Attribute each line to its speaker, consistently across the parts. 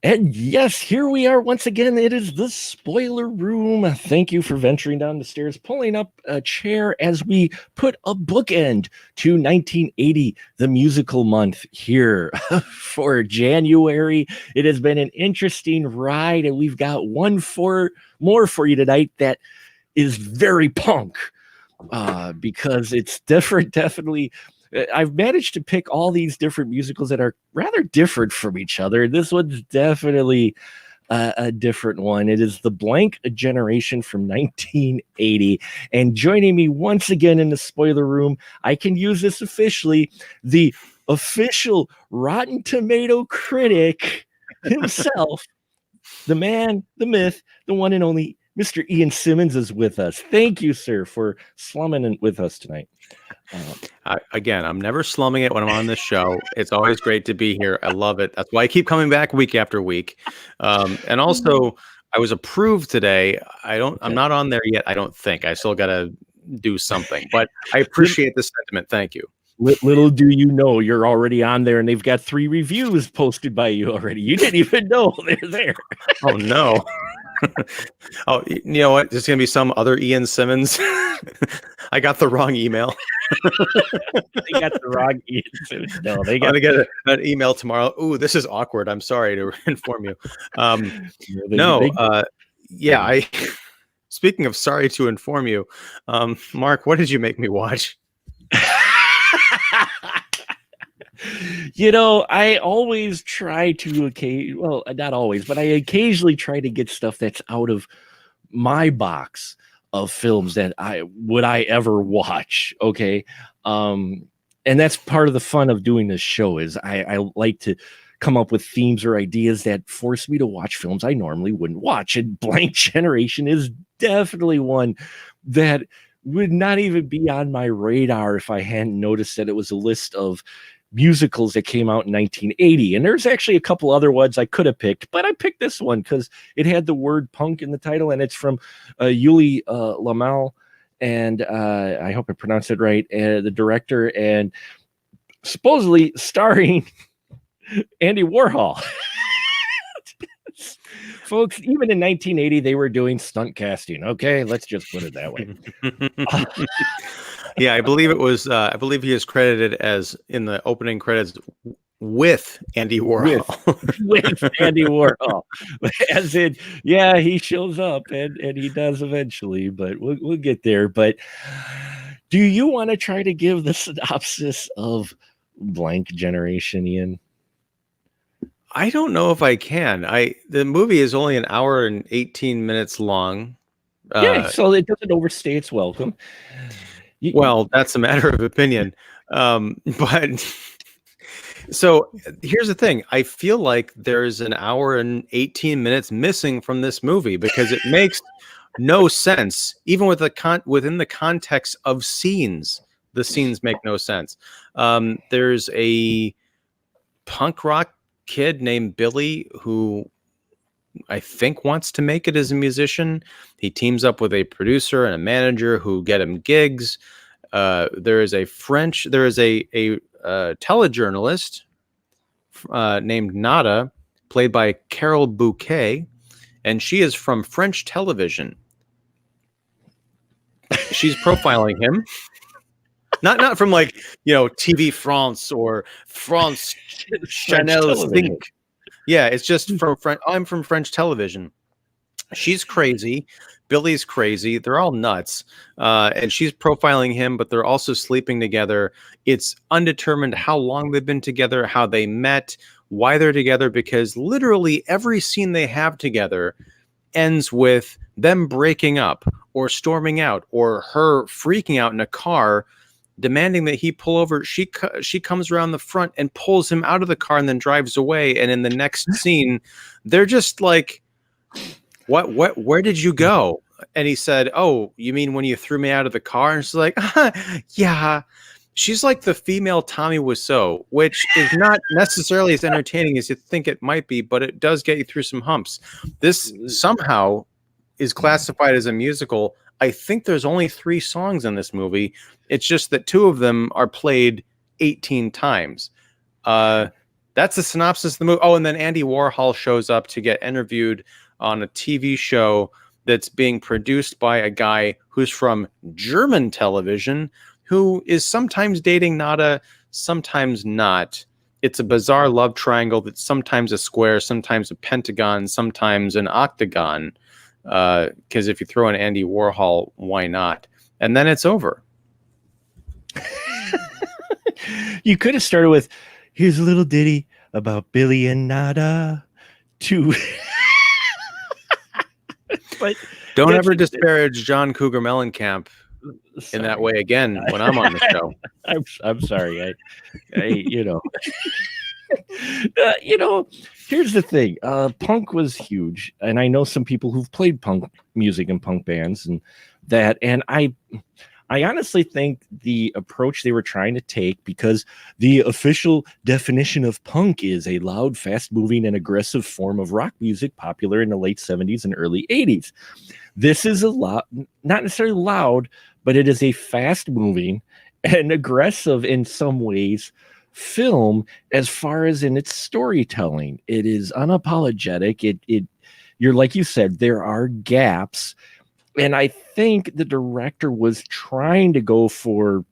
Speaker 1: And yes, here we are once again. It is the spoiler room. Thank you for venturing down the stairs, pulling up a chair as we put a bookend to 1980, the musical month here for January. It has been an interesting ride, and we've got more for you tonight that is very punk because it's different, definitely. I've managed to pick all these different musicals that are rather different from each other. This one's definitely a different one. It is The Blank Generation from 1980. And joining me once again in the spoiler room, I can use this officially, the official Rotten Tomato critic himself, the man, the myth, the one and only Mr. Ian Simmons is with us. Thank you, sir, for slumming with us tonight.
Speaker 2: Again, I'm never slumming it when I'm on this show. It's always great to be here. I love it. That's why I keep coming back week after week. And also, I was approved today. I'm not on there yet. I don't think. I still got to do something. But I appreciate the sentiment. Thank you.
Speaker 1: Little do you know, you're already on there, and they've got 3 reviews posted by you already. You didn't even know they're there.
Speaker 2: Oh no. Oh, you know what? There's gonna be some other Ian Simmons. I got the wrong email.
Speaker 1: They got the wrong Ian Simmons. No, they
Speaker 2: I'm
Speaker 1: got
Speaker 2: gonna get an email tomorrow. Ooh, this is awkward. I'm sorry to inform you. Yeah. Speaking of sorry to inform you, Mark, what did you make me watch?
Speaker 1: You know, I always try to well, not always, but I occasionally try to get stuff that's out of my box of films that I ever watch. Okay. And that's part of the fun of doing this show is I like to come up with themes or ideas that force me to watch films I normally wouldn't watch. And Blank Generation is definitely one that would not even be on my radar if I hadn't noticed that it was a list of musicals that came out in 1980. And there's actually a couple other ones I could have picked, but I picked this one because it had the word punk in the title, and it's from Yuli Lamal, and I hope I pronounced it right, the director, and supposedly starring Andy Warhol. Folks, even in 1980, they were doing stunt casting. Okay, let's just put it that way.
Speaker 2: Yeah, I believe it was. I believe he is credited as in the opening credits with Andy Warhol.
Speaker 1: With Andy Warhol, as in, yeah, he shows up and he does eventually, but we'll get there. But do you want to try to give the synopsis of Blank Generation, Ian?
Speaker 2: I don't know if I can. The movie is only an hour and 18 minutes long.
Speaker 1: Yeah, so it doesn't overstay its welcome.
Speaker 2: Well, that's a matter of opinion. But so here's the thing. I feel like there's an hour and 18 minutes missing from this movie because it makes no sense. Even with within the context of scenes, the scenes make no sense. There's a punk rock kid named Billy who I think wants to make it as a musician. He teams up with a producer and a manager who get him gigs. There is a telejournalist named Nada, played by Carole Bouquet, and she is from French television. She's profiling him. Not from TV France or France Chanel Think. Yeah, it's just from French. I'm from French television. She's crazy. Billy's crazy. They're all nuts. And she's profiling him, but they're also sleeping together. It's undetermined how long they've been together, how they met, why they're together, because literally every scene they have together ends with them breaking up or storming out or her freaking out in a car, demanding that he pull over. She comes around the front and pulls him out of the car and then drives away. And in the next scene, they're just like, where did you go? And he said, oh, you mean when you threw me out of the car? And she's like, yeah. She's like the female Tommy Wiseau, which is not necessarily as entertaining as you think it might be, but it does get you through some humps. This somehow is classified as a musical. I think there's only 3 songs in this movie. It's just that 2 of them are played 18 times. That's the synopsis of the movie. Oh, and then Andy Warhol shows up to get interviewed on a TV show that's being produced by a guy who's from German television, who is sometimes dating Nada, sometimes not. It's a bizarre love triangle that's sometimes a square, sometimes a pentagon, sometimes an octagon. Because if you throw in Andy Warhol, why not? And then it's over.
Speaker 1: You could have started with, here's a little ditty about Billy and Nada. But
Speaker 2: don't ever disparage John Cougar Mellencamp in that way again when I'm on the show.
Speaker 1: I'm sorry. Here's the thing. Punk was huge, and I know some people who've played punk music and punk bands, and I honestly think the approach they were trying to take, because the official definition of punk is a loud, fast-moving, and aggressive form of rock music popular in the late 70s and early 80s. This is not necessarily loud, but it is a fast-moving and aggressive in some ways film as far as in its storytelling. It is unapologetic. You're like you said, there are gaps. And I think the director was trying to go for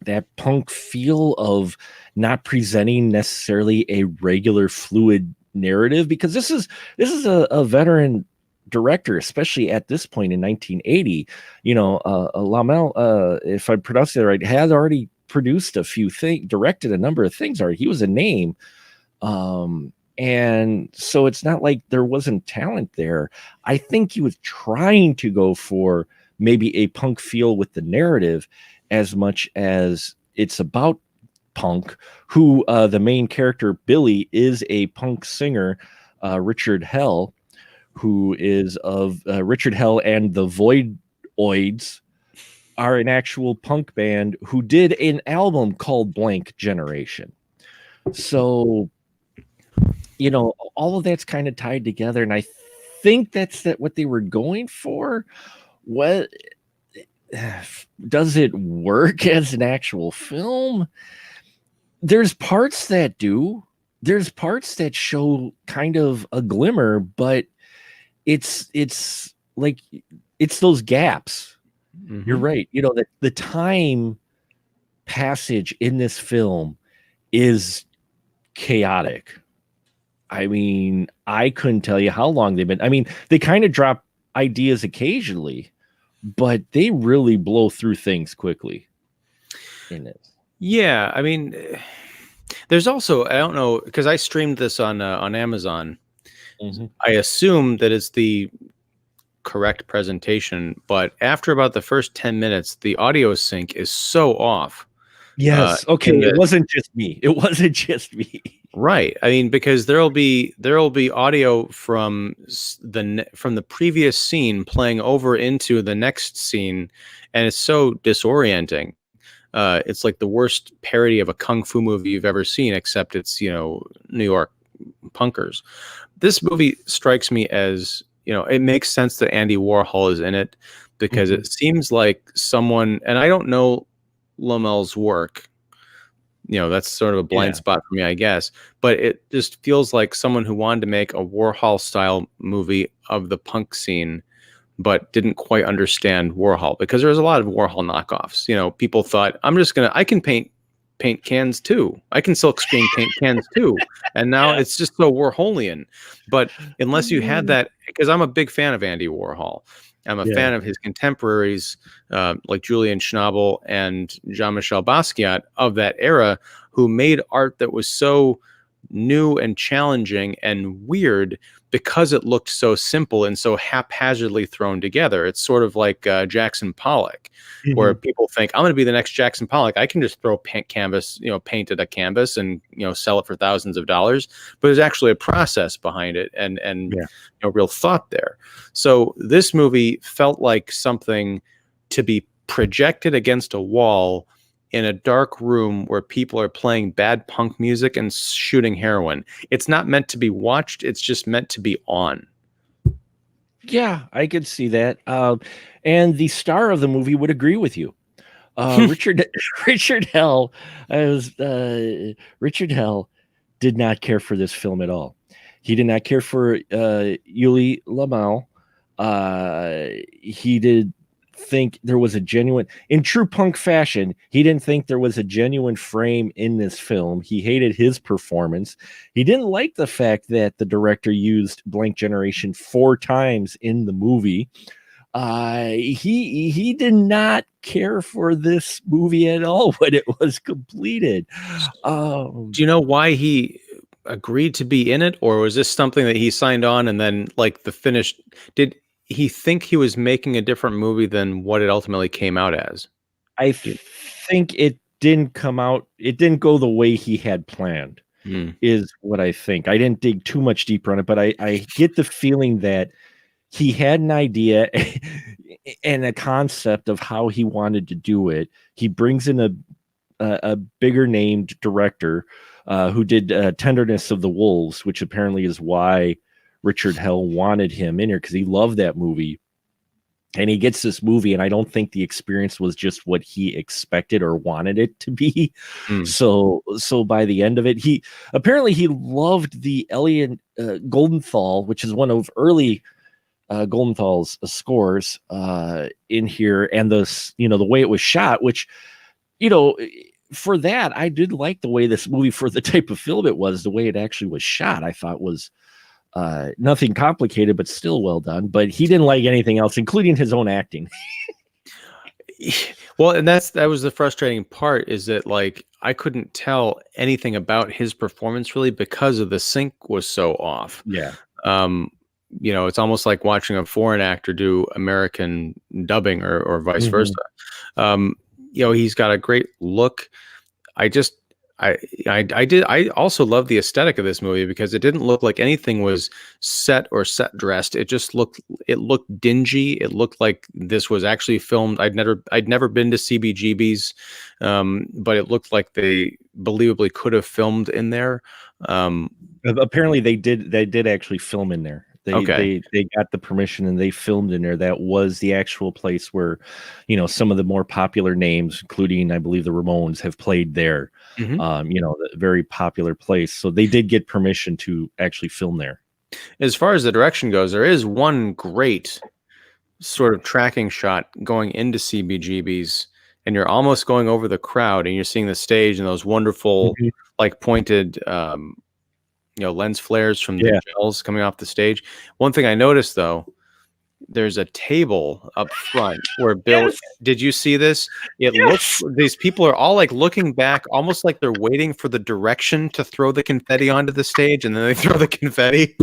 Speaker 1: that punk feel of not presenting necessarily a regular fluid narrative, because this is a veteran director, especially at this point in 1980. Lamel, if I pronounce it right, had already produced a few things, directed a number of things already. He was a name. And so it's not like there wasn't talent there. I think he was trying to go for maybe a punk feel with the narrative as much as it's about punk, who the main character, Billy, is a punk singer, Richard Hell, who is of Richard Hell and the Voidoids are an actual punk band who did an album called Blank Generation. So, all of that's kind of tied together, and I think that's what they were going for. What does it work as an actual film? There's parts that do. There's parts that show kind of a glimmer, but it's like it's those gaps. Mm-hmm. You're right. That the time passage in this film is chaotic. I mean, I couldn't tell you how long they've been. I mean, they kind of drop ideas occasionally, but they really blow through things quickly in it.
Speaker 2: Yeah, I mean, there's also, I don't know, because I streamed this on Amazon. Mm-hmm. I assume that it's the correct presentation, but after about the first 10 minutes, the audio sync is so off.
Speaker 1: Yes. Okay. It wasn't just me. Right.
Speaker 2: I mean, because there'll be audio from the previous scene playing over into the next scene, and it's so disorienting. It's like the worst parody of a kung fu movie you've ever seen, except it's New York punkers. This movie strikes me as, it makes sense that Andy Warhol is in it, because mm-hmm. It seems like someone, and I don't know Lamel's work, that's sort of a blind spot for me, I guess, but it just feels like someone who wanted to make a Warhol style movie of the punk scene, but didn't quite understand Warhol, because there's a lot of Warhol knockoffs. People thought, I can paint cans too. I can silk screen paint cans too. And now it's just so Warholian. But unless you had that, because I'm a big fan of Andy Warhol. I'm a fan of his contemporaries, like Julian Schnabel and Jean-Michel Basquiat of that era, who made art that was so new and challenging and weird because it looked so simple and so haphazardly thrown together. It's sort of like Jackson Pollock, mm-hmm. where people think, I'm going to be the next Jackson Pollock. I can just throw paint at a canvas and sell it for thousands of dollars. But there's actually a process behind it and real thought there. So this movie felt like something to be projected against a wall in a dark room where people are playing bad punk music and shooting heroin. It's not meant to be watched. It's just meant to be on.
Speaker 1: Yeah, I could see that. And the star of the movie would agree with you. Richard Hell. Richard Hell did not care for this film at all. He did not care for Yuli Lamal. He did think there was a genuine, in true punk fashion, he didn't think there was a genuine frame in this film. He hated his performance. He didn't like the fact that the director used Blank Generation 4 times in the movie. He did not care for this movie at all when it was completed.
Speaker 2: Do you know why he agreed to be in it, or was this something that he signed on and then like the finish? Did he think he was making a different movie than what it ultimately came out as?
Speaker 1: I think it didn't come out. It didn't go the way he had planned. Is what I think. I didn't dig too much deeper on it, but I get the feeling that he had an idea and a concept of how he wanted to do it. He brings in a bigger named director who did Tenderness of the Wolves, which apparently is why Richard Hell wanted him in here, because he loved that movie. And he gets this movie, and I don't think the experience was just what he expected or wanted it to be. So by the end of it, he loved the Elliot Goldenthal, which is one of early Goldenthal's scores in here, and the way it was shot, which, for that, I did like the way this movie, for the type of film it was, the way it actually was shot, I thought was nothing complicated, but still well done. But he didn't like anything else, including his own acting.
Speaker 2: Well, and that was the frustrating part, is that like I couldn't tell anything about his performance really because of the sync was so off.
Speaker 1: Yeah.
Speaker 2: It's almost like watching a foreign actor do American dubbing or vice versa. He's got a great look. I also love the aesthetic of this movie, because it didn't look like anything was set or set dressed. It looked dingy. It looked like this was actually filmed. I'd never been to CBGB's, but it looked like they believably could have filmed in there.
Speaker 1: Apparently they did actually film in there. They got the permission and they filmed in there. That was the actual place where, some of the more popular names, including, I believe, the Ramones, have played there. The very popular place. So they did get permission to actually film there.
Speaker 2: As far as the direction goes, there is one great sort of tracking shot going into CBGB's, and you're almost going over the crowd, and you're seeing the stage and those wonderful, like pointed, lens flares from the gels coming off the stage. One thing I noticed, though, there's a table up front where Bill, did you see this? It looks, these people are all like looking back, almost like they're waiting for the direction to throw the confetti onto the stage, and then they throw the confetti.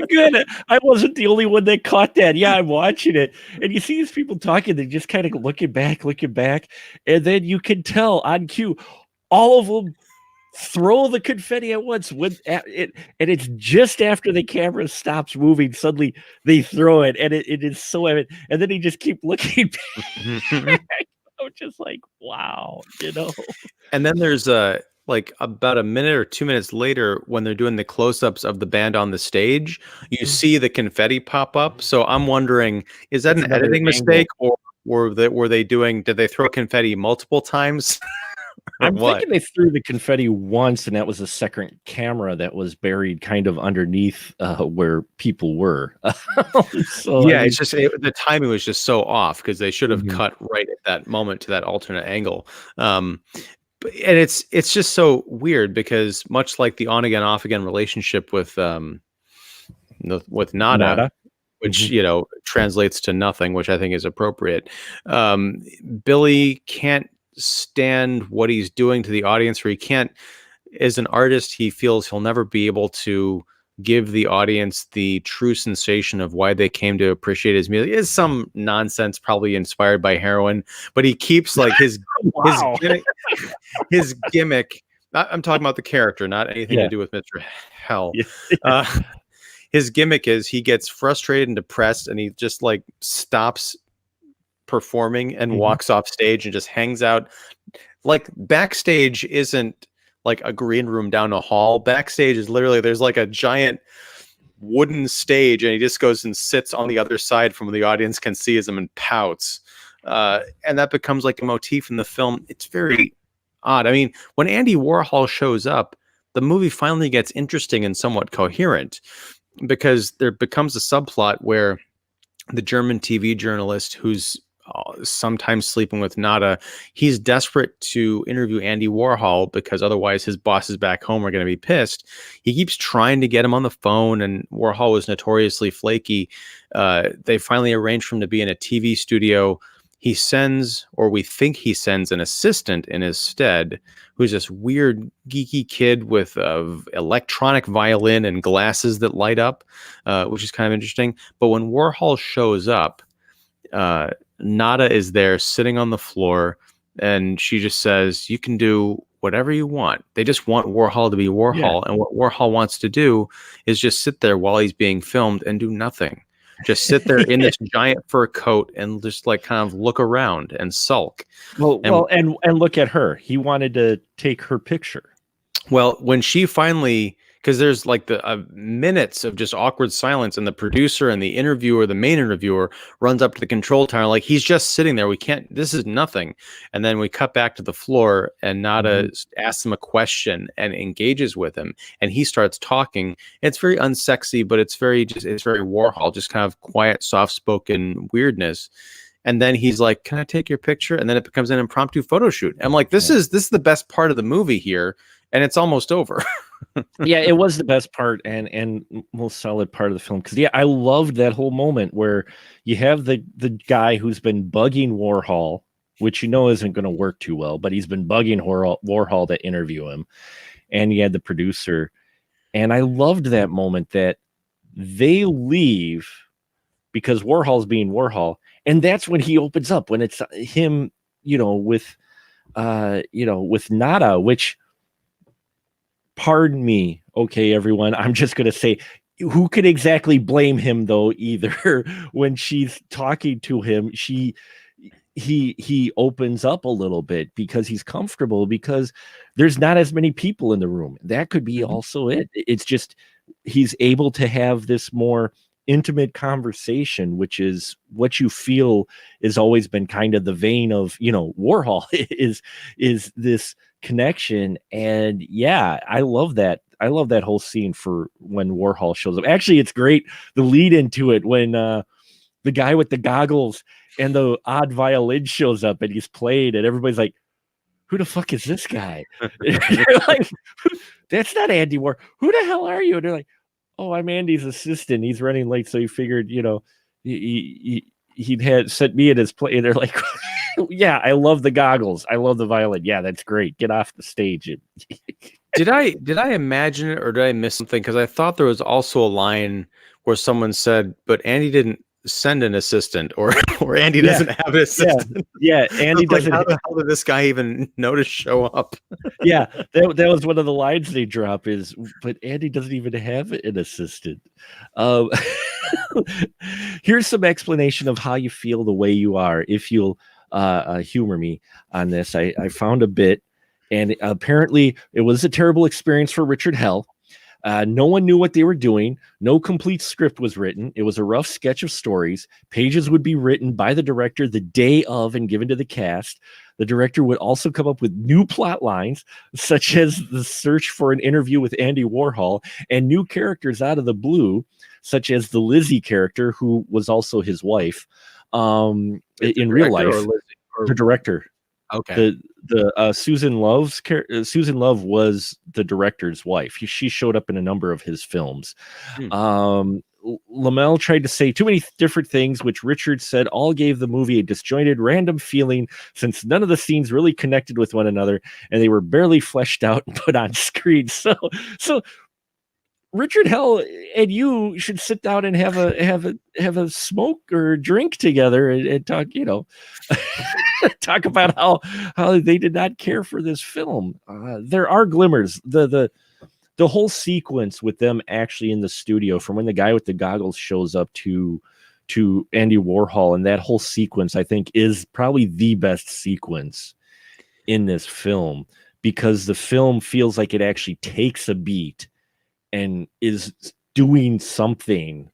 Speaker 1: Good. I wasn't the only one that caught that. Yeah, I'm watching it, and you see these people talking. They just kind of looking back, and then you can tell on cue, all of them throw the confetti at once and it's just after the camera stops moving, suddenly they throw it, and it is so evident, and then they just keep looking back. I'm just like, wow,
Speaker 2: and then there's like about a minute or 2 minutes later, when they're doing the close-ups of the band on the stage, you see the confetti pop up. So I'm wondering, is that an editing mistake, or did they throw confetti multiple times?
Speaker 1: I'm thinking they threw the confetti once, and that was a second camera that was buried kind of underneath where people were.
Speaker 2: It's just the timing was just so off, because they should have cut right at that moment to that alternate angle. And it's just so weird, because much like the on again off again relationship with Nada. Which translates to nothing, which I think is appropriate. Billy can't stand what he's doing to the audience, or he can't, as an artist, he feels he'll never be able to give the audience the true sensation of why they came to appreciate his music. It's some nonsense, probably inspired by heroin, but he keeps like his gimmick. I'm talking about the character, not anything to do with Mr. Hell. His gimmick is he gets frustrated and depressed, and he just like stops performing and walks off stage and just hangs out. Like, backstage isn't like a green room down a hall. Backstage is literally, there's like a giant wooden stage, and he just goes and sits on the other side from where the audience can see him, and pouts. And that becomes like a motif in the film. It's very odd. I mean, when Andy Warhol shows up, the movie finally gets interesting and somewhat coherent, because there becomes a subplot where the German TV journalist who's sometimes sleeping with Nada, he's desperate to interview Andy Warhol because otherwise his bosses back home are going to be pissed. He keeps trying to get him on the phone, and Warhol was notoriously flaky. They finally arranged for him to be in a TV studio. He sends, or we think he sends, an assistant in his stead, who's this weird geeky kid with electronic violin and glasses that light up, which is kind of interesting. But when Warhol shows up, Nada is there sitting on the floor, and she just says, "You can do whatever you want." They just want Warhol to be Warhol. Yeah. And what Warhol wants to do is just sit there while he's being filmed and do nothing. Just sit there in this giant fur coat and just like kind of look around and sulk.
Speaker 1: And look at her. He wanted to take her picture.
Speaker 2: Well, when she finally, because there's like the minutes of just awkward silence, and the producer and the interviewer, the main interviewer, runs up to the control tower like he's just sitting there. We can't. This is nothing. And then we cut back to the floor, and Nada asks him a question and engages with him, and he starts talking. It's very unsexy, but it's very Warhol, just kind of quiet, soft-spoken weirdness. And then he's like, "Can I take your picture?" And then it becomes an impromptu photo shoot. I'm like, this is the best part of the movie here, and it's almost over.
Speaker 1: Yeah, it was the best part and most solid part of the film, because I loved that whole moment where you have the guy who's been bugging Warhol, which isn't going to work too well, but he's been bugging Warhol to interview him, and you had the producer, and I loved that moment that they leave because Warhol's being Warhol, and that's when he opens up, when it's him, with Nada, which, pardon me, okay, everyone, I'm just going to say, who could exactly blame him, though, either? When she's talking to him, he opens up a little bit because he's comfortable, because there's not as many people in the room. That could be also it. It's just he's able to have this more intimate conversation, which is what you feel has always been kind of the vein of Warhol is this connection. And yeah, I love that whole scene for when Warhol shows up. Actually, it's great, the lead into it, when the guy with the goggles and the odd violin shows up and he's played, and everybody's like, who the fuck is this guy? You're like, that's not Andy Warhol. Who the hell are you? And they're like, oh, I'm Andy's assistant. He's running late, so he figured, he'd had sent me in his play. And they're like, yeah, I love the goggles. I love the violin. Yeah, that's great. Get off the stage.
Speaker 2: Did I imagine it, or did I miss something? Because I thought there was also a line where someone said, but Andy didn't send an assistant, or Andy doesn't have an assistant.
Speaker 1: Yeah, Andy doesn't.
Speaker 2: How the hell did this guy even know to show up?
Speaker 1: Yeah, that was one of the lines they drop is, but Andy doesn't even have an assistant. Here's some explanation of how you feel the way you are, if you'll humor me on this. I found a bit, and apparently it was a terrible experience for Richard Hell. No one knew what they were doing. No complete script was written. It was a rough sketch of stories. Pages would be written by the director the day of and given to the cast. The director would also come up with new plot lines, such as the search for an interview with Andy Warhol, and new characters out of the blue, such as the Lizzie character, who was also his wife in real life. The director.
Speaker 2: Okay.
Speaker 1: The Susan Love was the director's wife. She showed up in a number of his films. Lammel tried to say too many different things, which Richard said all gave the movie a disjointed, random feeling, since none of the scenes really connected with one another, and they were barely fleshed out and put on screen. So Richard Hell and you should sit down and have a smoke or drink together and talk, talk about how they did not care for this film. There are glimmers. The whole sequence with them actually in the studio, from when the guy with the goggles shows up to Andy Warhol, and that whole sequence, I think, is probably the best sequence in this film, because the film feels like it actually takes a beat and is doing something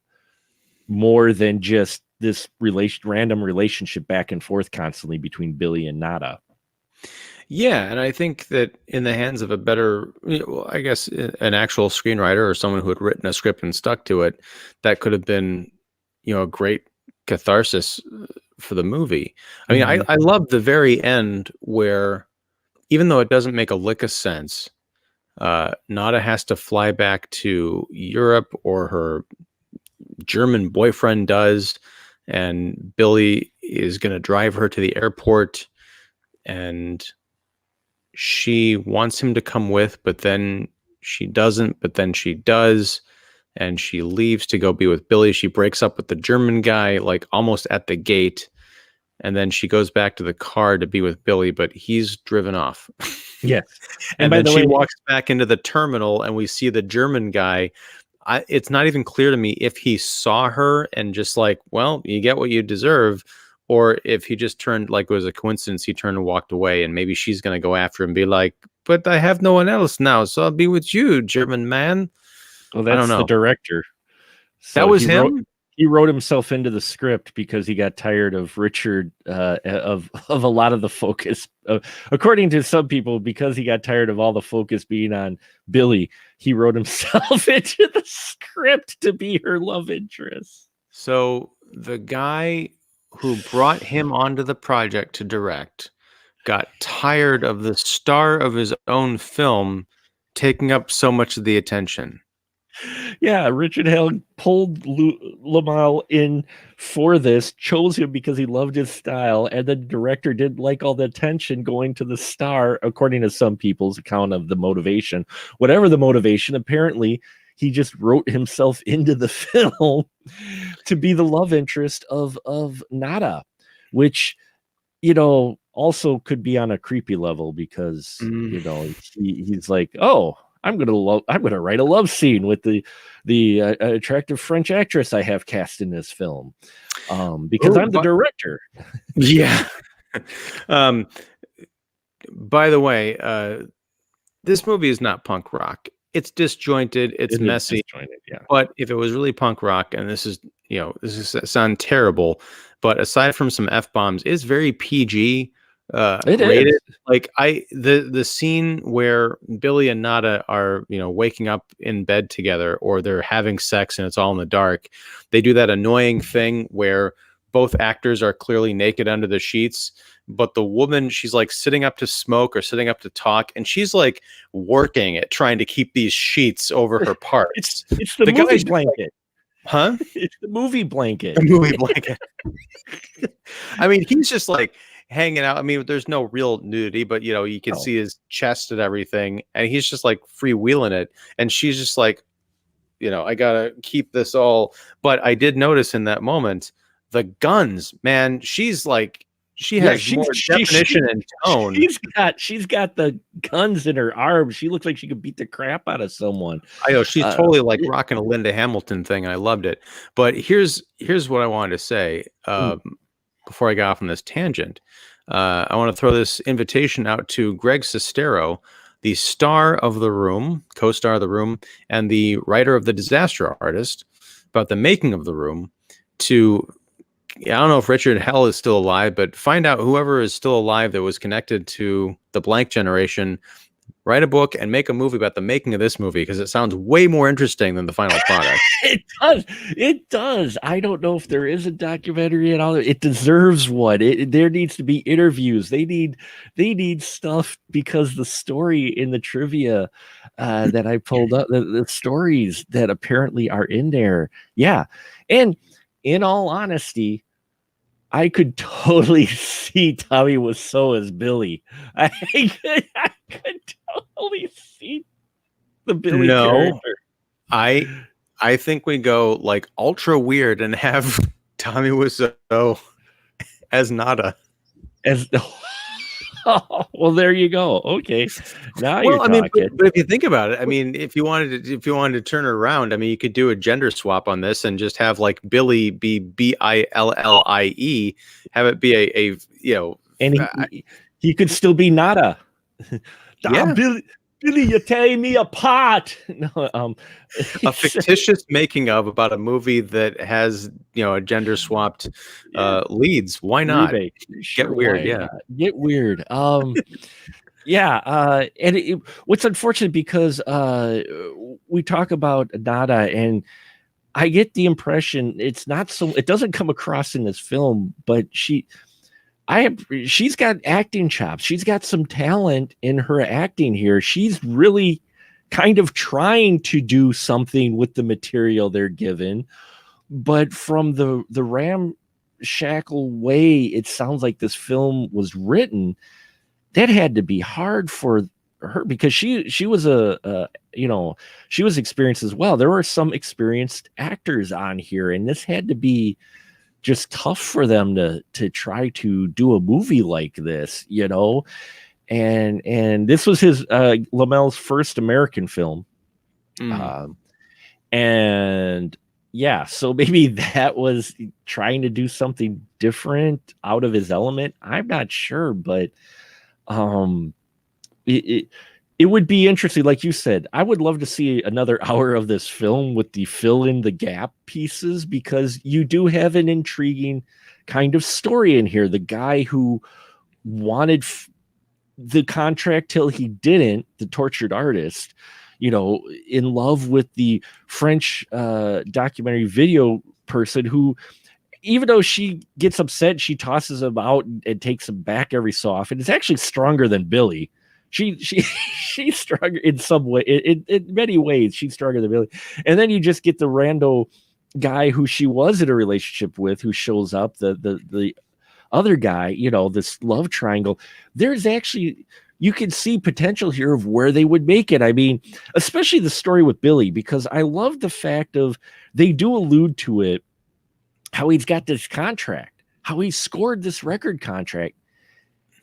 Speaker 1: more than just this random relationship back and forth constantly between Billy and Nada.
Speaker 2: Yeah, and I think that in the hands of a better, I guess, an actual screenwriter or someone who had written a script and stuck to it, that could have been, a great catharsis for the movie. I mean,
Speaker 1: Mhm.
Speaker 2: I love the very end where, even though it doesn't make a lick of sense, Nada has to fly back to Europe, or her German boyfriend does, and Billy is going to drive her to the airport, and she wants him to come with, but then she doesn't, but then she does, and she leaves to go be with Billy. She breaks up with the German guy, like almost at the gate, and then she goes back to the car to be with Billy, but he's driven off.
Speaker 1: Yes. And
Speaker 2: And
Speaker 1: by
Speaker 2: then
Speaker 1: the
Speaker 2: she
Speaker 1: way,
Speaker 2: walks back into the terminal, and we see the German guy. It's not even clear to me if he saw her and just like, well, you get what you deserve, or if he just turned, like it was a coincidence, he turned and walked away, and maybe she's going to go after him and be like, but I have no one else now, so I'll be with you, German man.
Speaker 1: well,
Speaker 2: I don't
Speaker 1: that's the
Speaker 2: know.
Speaker 1: director.
Speaker 2: That
Speaker 1: So
Speaker 2: was him?
Speaker 1: he wrote himself into the script because he got tired of Richard of a lot of the focus. According to some people, because he got tired of all the focus being on Billy, he wrote himself into the script to be her love interest.
Speaker 2: So the guy who brought him onto the project to direct got tired of the star of his own film taking up so much of the attention.
Speaker 1: Yeah, Richard Hale pulled Lamal in for this, chose him because he loved his style, and the director didn't like all the attention going to the star, according to some people's account of the motivation. Whatever the motivation, apparently he just wrote himself into the film to be the love interest of Nada, which also could be on a creepy level because he's like, oh, I'm gonna write a love scene with the attractive French actress I have cast in this film, because I'm the director.
Speaker 2: Yeah. By the way, this movie is not punk rock. It's disjointed. It's messy.
Speaker 1: Yeah.
Speaker 2: But if it was really punk rock, and this is sound terrible, but aside from some F-bombs, it's very PG rated.
Speaker 1: Is.
Speaker 2: Like the scene where Billy and Nada are, waking up in bed together, or they're having sex and it's all in the dark. They do that annoying thing where both actors are clearly naked under the sheets, but the woman, she's like sitting up to smoke or sitting up to talk, and she's like working at trying to keep these sheets over her parts.
Speaker 1: It's the movie blanket.
Speaker 2: Huh?
Speaker 1: It's the movie blanket.
Speaker 2: The movie blanket. I mean, he's just like hanging out. I mean, there's no real nudity, but you can see his chest and everything, and he's just like freewheeling it, and she's just like, I gotta keep this all. But I did notice in that moment the guns, man. She's like, she has more definition and tone.
Speaker 1: She's got the guns in her arms. She looks like she could beat the crap out of someone.
Speaker 2: I know, she's totally like rocking a Linda Hamilton thing. I loved it. But here's what I wanted to say before I got off on this tangent. I want to throw this invitation out to Greg Sestero, the star of The Room, co-star of The Room, and the writer of The Disaster Artist, about the making of The Room, to, I don't know if Richard Hell is still alive, but find out whoever is still alive that was connected to the Blank Generation, write a book and make a movie about the making of this movie, because it sounds way more interesting than the final product.
Speaker 1: It does. I don't know if there is a documentary at all. It deserves one. There needs to be interviews. They need stuff, because the story in the trivia that I pulled up, the stories that apparently are in there. Yeah. And in all honesty, I could totally see Tommy Wiseau as Billy. I could totally see the Billy character.
Speaker 2: I think we go like ultra weird and have Tommy Wiseau as Nada.
Speaker 1: Well, there you go. Okay, now you're talking.
Speaker 2: But if you think about it, I mean, if you wanted to turn it around, I mean, you could do a gender swap on this and just have like Billy be Billie, have it be a
Speaker 1: and he could still be Nada.
Speaker 2: Yeah.
Speaker 1: Billy, you're tearing me apart. No,
Speaker 2: a fictitious making of about a movie that has a gender swapped leads. Why not?
Speaker 1: Get
Speaker 2: weird, yeah.
Speaker 1: Get weird. Yeah, and what's unfortunate because we talk about Nada, and I get the impression it's not so. It doesn't come across in this film, but she's got acting chops. She's got some talent in her acting here. She's really kind of trying to do something with the material they're given, but from the ramshackle way it sounds like this film was written, that had to be hard for her because she was she was experienced as well. There were some experienced actors on here, and this had to be just tough for them to try to do a movie like this, and this was his Lamel's first American film. And yeah, so maybe that was trying to do something different out of his element. I'm not sure, but it would be interesting. Like you said, I would love to see another hour of this film with the fill in the gap pieces, because you do have an intriguing kind of story in here. The guy who wanted the contract till he didn't, the tortured artist, in love with the French documentary video person who, even though she gets upset, she tosses him out and takes him back every so often. It's actually stronger than Billy. She's stronger in some way. In many ways, she's stronger than Billy. And then you just get the rando guy who she was in a relationship with, who shows up. The other guy, this love triangle. There's actually, you can see potential here of where they would make it. I mean, especially the story with Billy, because I love the fact of, they do allude to it, how he's got this contract, how he scored this record contract,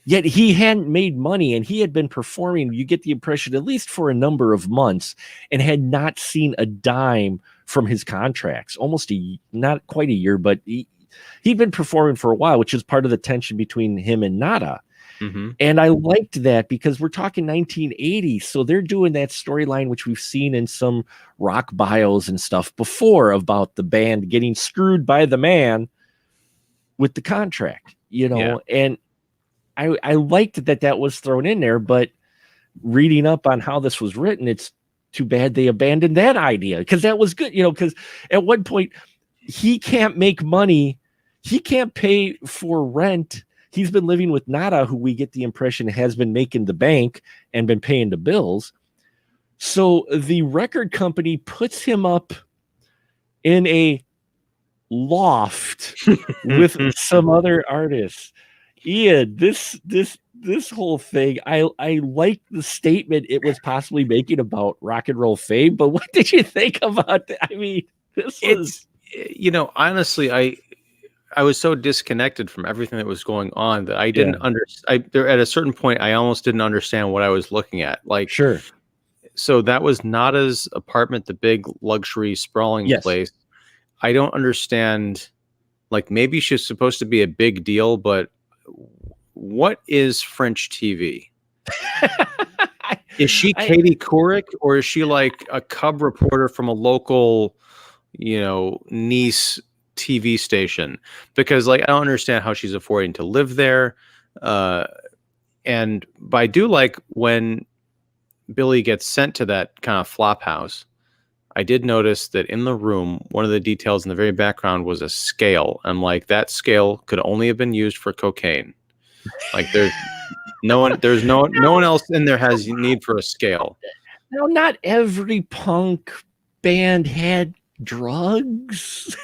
Speaker 1: yet he hadn't made money, and he had been performing, you get the impression, at least for a number of months, and had not seen a dime from his contracts. Almost not quite a year, but he'd been performing for a while, which is part of the tension between him and Nada.
Speaker 2: Mm-hmm.
Speaker 1: And I liked that because we're talking 1980. So they're doing that storyline, which we've seen in some rock bios and stuff before, about the band getting screwed by the man with the contract, and I liked that was thrown in there. But reading up on how this was written, it's too bad they abandoned that idea, because that was good, because at one point he can't make money. He can't pay for rent. He's been living with Nada, who we get the impression has been making the bank and been paying the bills. So the record company puts him up in a loft with some other artists. Ian, this whole thing, I like the statement it was possibly making about rock and roll fame, but what did you think about that? I mean, this was,
Speaker 2: honestly, I was so disconnected from everything that was going on that I didn't understand. At a certain point, I almost didn't understand what I was looking at. Like,
Speaker 1: sure.
Speaker 2: So that was Nada's apartment, the big luxury sprawling place. I don't understand. Like, maybe she's supposed to be a big deal, but what is French TV? Is she Katie Couric, or is she like a cub reporter from a local, Nice TV station? Because I don't understand how she's affording to live there. But I do like when Billy gets sent to that kind of flop house. I did notice that in the room, one of the details in the very background was a scale. And that scale could only have been used for cocaine. There's no one else in there has need for a scale.
Speaker 1: No, not every punk band had drugs.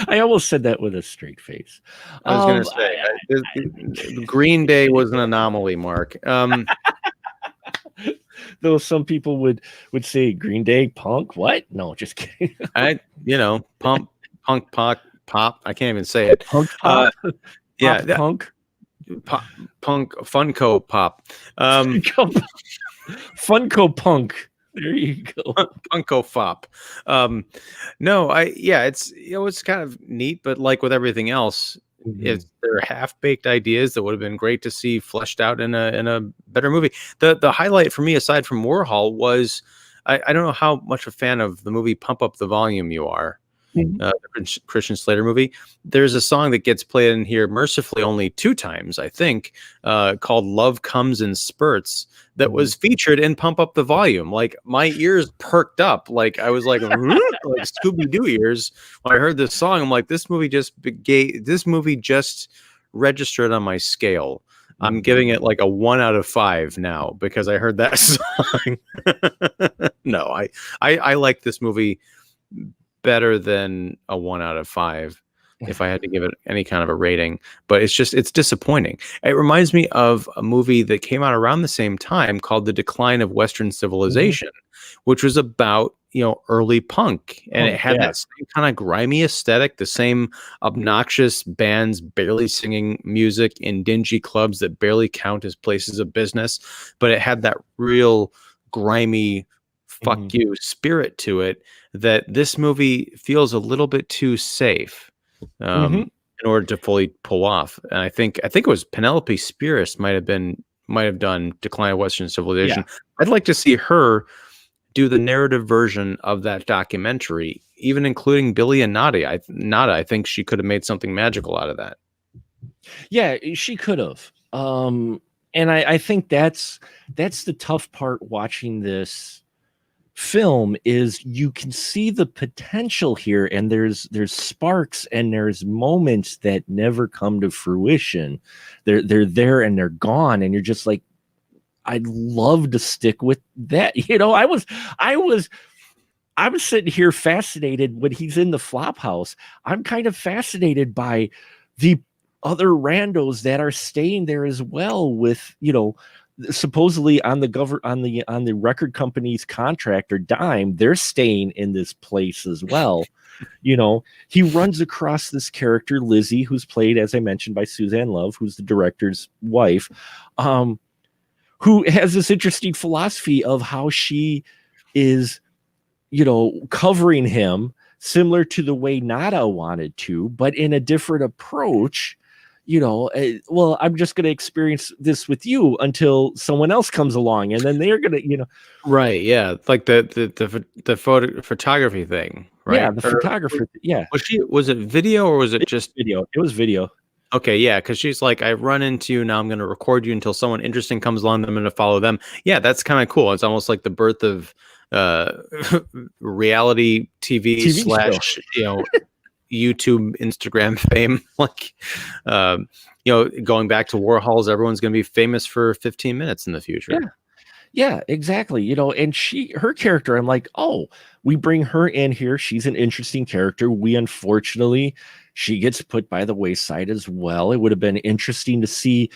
Speaker 1: I almost said that with a straight face.
Speaker 2: I was going to say, Green Day was an anomaly, Mark.
Speaker 1: Though some people would say Green Day punk. What? No, just kidding.
Speaker 2: Punk, pop. I can't even say it.
Speaker 1: Punk pop.
Speaker 2: Punk. Punk. Funko pop.
Speaker 1: Funko punk. There you go.
Speaker 2: Funko fop. It's kind of neat, but like with everything else, they're half-baked ideas that would have been great to see fleshed out in a better movie. The highlight for me, aside from Warhol, was I don't know how much a fan of the movie Pump Up the Volume you are, the Christian Slater movie. There's a song that gets played in here mercifully only 2 times, I think, called Love Comes in Spurts, that was featured in Pump Up the Volume. Like, my ears perked up. Like, I was like, like Scooby-Doo ears when I heard this song. I'm like, this movie just registered on my scale. I'm giving it like a 1 out of 5 now because I heard that song. No, I like this movie better than a 1 out of 5 if I had to give it any kind of a rating. But it's disappointing. It reminds me of a movie that came out around the same time called The Decline of Western Civilization, which was about, early punk, and it had that same kind of grimy aesthetic, the same obnoxious bands barely singing music in dingy clubs that barely count as places of business, but it had that real grimy fuck you spirit to it that this movie feels a little bit too safe in order to fully pull off. And I think it was Penelope Spheeris might have done Decline of Western Civilization. Yeah. I'd like to see her do the narrative version of that documentary, even including Billy and Nada. I think she could have made something magical out of that.
Speaker 1: Yeah, she could have. And I think that's the tough part watching this film is you can see the potential here, and there's sparks and there's moments that never come to fruition. They're there and they're gone, and you're just like, I'd love to stick with that. I was sitting here fascinated when he's in the flop house. I'm kind of fascinated by the other randos that are staying there as well, with, supposedly on the record company's contract or dime, they're staying in this place as well. He runs across this character, Lizzie, who's played, as I mentioned, by Suzanne Love, who's the director's wife, who has this interesting philosophy of how she is, covering him similar to the way Nada wanted to, but in a different approach. Well, I'm just going to experience this with you until someone else comes along, and then they're going to,
Speaker 2: right. Yeah. Like the photography thing, right?
Speaker 1: Yeah. The photographer. Yeah.
Speaker 2: Was it video or was it just
Speaker 1: video? It was video.
Speaker 2: Okay. Yeah. Cause she's like, I run into you. Now I'm going to record you until someone interesting comes along. I'm going to follow them. Yeah. That's kind of cool. It's almost like the birth of, reality TV / YouTube, Instagram fame. Like, going back to Warhols, everyone's going to be famous for 15 minutes in the future.
Speaker 1: Yeah, exactly. And her character, I'm like, oh, we bring her in here. She's an interesting character. Unfortunately, she gets put by the wayside as well. It would have been interesting to see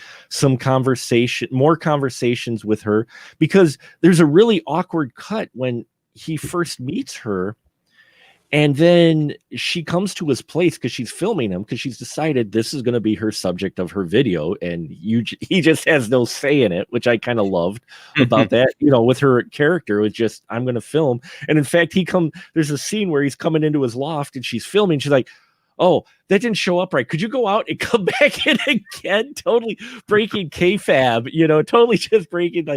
Speaker 1: more conversations with her, because there's a really awkward cut when he first meets her. And then she comes to his place because she's filming him, because she's decided this is going to be her subject of her video. And he just has no say in it, which I kind of loved about that. With her character, it was just, I'm going to film. And in fact, there's a scene where he's coming into his loft and she's filming. She's like, oh, that didn't show up right. Could you go out and come back in again? Totally breaking kayfabe, totally just breaking,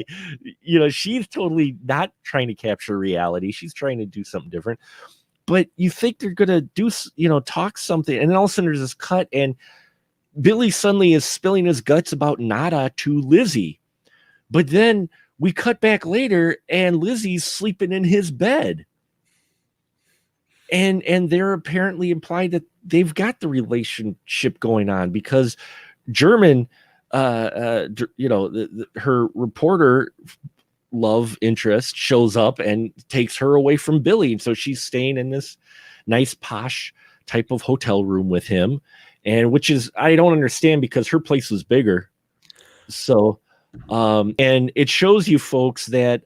Speaker 1: she's totally not trying to capture reality. She's trying to do something different. But you think they're going to do, talk something. And then all of a sudden there's this cut, and Billy suddenly is spilling his guts about Nada to Lizzie. But then we cut back later and Lizzie's sleeping in his bed. And they're apparently implied that they've got the relationship going on, because German, her reporter love interest shows up and takes her away from Billy. And so she's staying in this nice posh type of hotel room with him, and which is, I don't understand, because her place was bigger. So and it shows you folks that